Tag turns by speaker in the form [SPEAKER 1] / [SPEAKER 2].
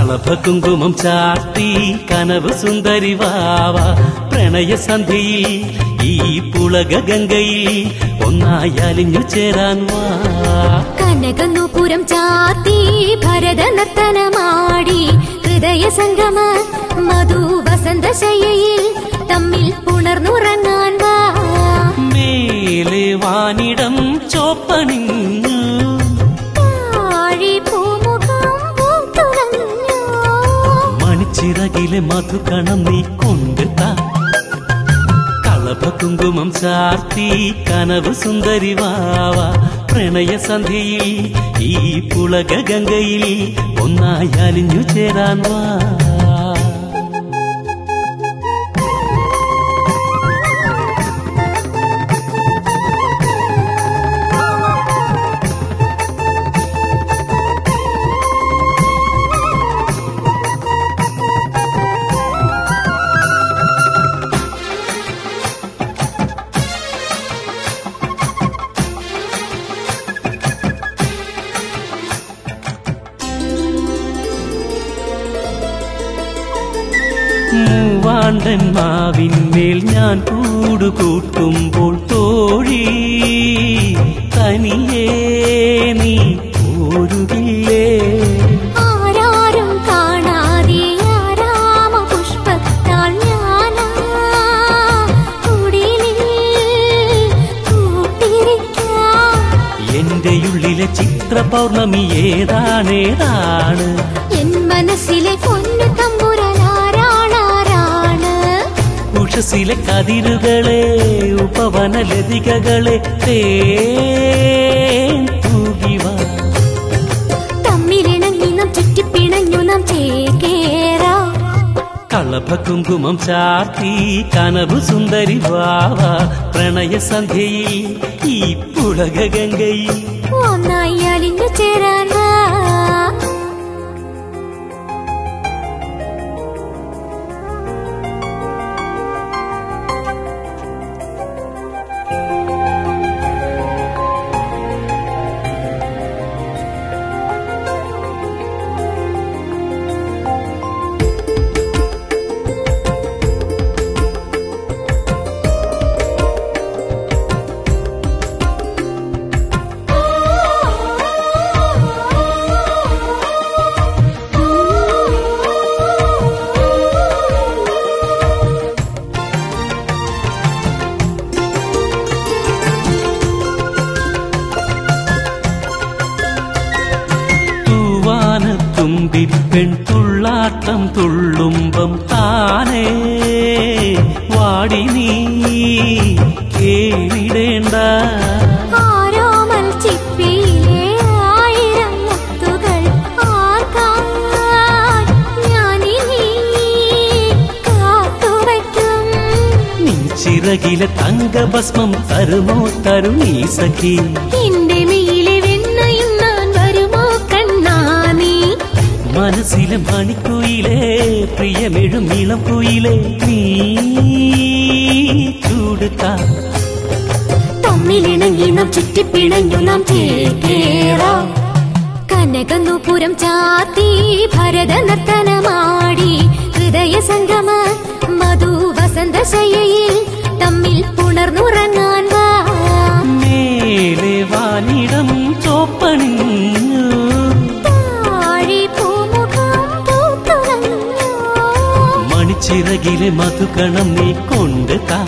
[SPEAKER 1] കളഭകുങ്കുമം ചാർത്തി കനവ് സുന്ദരി വാവ പ്രണയസന്ധിയിൽ ഈ പുളക ഗംഗയിൽ ഒന്നായി അലിഞ്ഞു ചേരാൻ വാ.
[SPEAKER 2] കനകനൂപുരം ചാർത്തി ഭരത നർത്തനമാടി ഹൃദയ സംഗമ മധു വസന്തശയ്യയിൽ തമ്മിൽ പുണർന്നുറങ്ങാൻ വാ.
[SPEAKER 1] മേലെ വാനിടം ചോപ്പണിഞ്ഞു മണിച്ചിറകിലെ മധുകണം നീ കൊണ്ടുതാ. കളഭകുങ്കുമം ചാർത്തി കനവ് സുന്ദരി വാവ പ്രണയസന്ധിയിൽ ഈ പുളക ഗംഗയിൽ ഒന്നായി അലിഞ്ഞു ചേരാൻ വാ. മൂവാണ്ടൻ മാവിന്മേൽ ഞാൻ കൂടുകൂട്ടുമ്പോൾ തോഴി തനിയേ നീ പോരുകില്ലേ?
[SPEAKER 2] ആരാരും കാണാതെ രാമ പുഷ്പത്താൽ ഞാനാ കുടിലിൽ കൂട്ടിരിക്കാം.
[SPEAKER 1] എന്റെ ഉള്ളിലെ ചിത്ര പൗർണമി ഏതാണേതാണ്?
[SPEAKER 2] എൻ മനസ്സിലെ പൊന്നു തമ്പുരാനാരാണ്?
[SPEAKER 1] ഉഷസിലെ കതിരുകളെ ഉപവനലതികകളെ തേൻ തൂകിവാ.
[SPEAKER 2] തമ്മിലിണങ്ങി നാം ചുറ്റിപ്പിണഞ്ഞു നാം ചേക്കേറാ.
[SPEAKER 1] കളഭകുങ്കുമം ചാർത്തി കനവു സുന്ദരി വാവ പ്രണയസന്ധ്യയിൽ ഈ പുളക ഗംഗയിൽ
[SPEAKER 2] ഒന്നായി അലിഞ്ഞു ചേരാൻ വാ. തുമ്പിപ്പെൺ തുള്ളാട്ടം തുള്ളുമ്പം താനേ വാടി നീ കേളിടേണ്ട. ആരോമൽ ചിപ്പിയിലെ ആയിരം മുത്തുകൾ ആർക്കാൻ ഞാനിനി കാത്തുവയ്ക്കും.
[SPEAKER 1] നീ ചിറകിലെ തങ്കഭസ്മം തരുമോ തരുണീ സഖി?
[SPEAKER 2] എന്റെ മേലെ വെണ്ണയും ഞാൻ വരുമോ കണ്ണാനീ?
[SPEAKER 1] മനസ്സിലെ മണിക്കുയിലേ പ്രിയമെഴും ഇളം കുയിലേ നീ ചൂടുത്താ.
[SPEAKER 2] തമ്മിലിണങ്ങി നാം ചുറ്റിപ്പിണഞ്ഞു നാം ചേക്കേറാ. കനകനൂപുരം ചാർത്തി ഭരത നർത്തനമാടി ഹൃദയ സംഗമ മധു വസന്തശയ്യയിൽ തമ്മിൽ പുണർന്നുറങ്ങാൻ വാ.
[SPEAKER 1] മേലെ വാനിടം ചോപ്പണിഞ്ഞു മണിച്ചിറകിലെ മധുകണം നീ കൊണ്ടുതാ.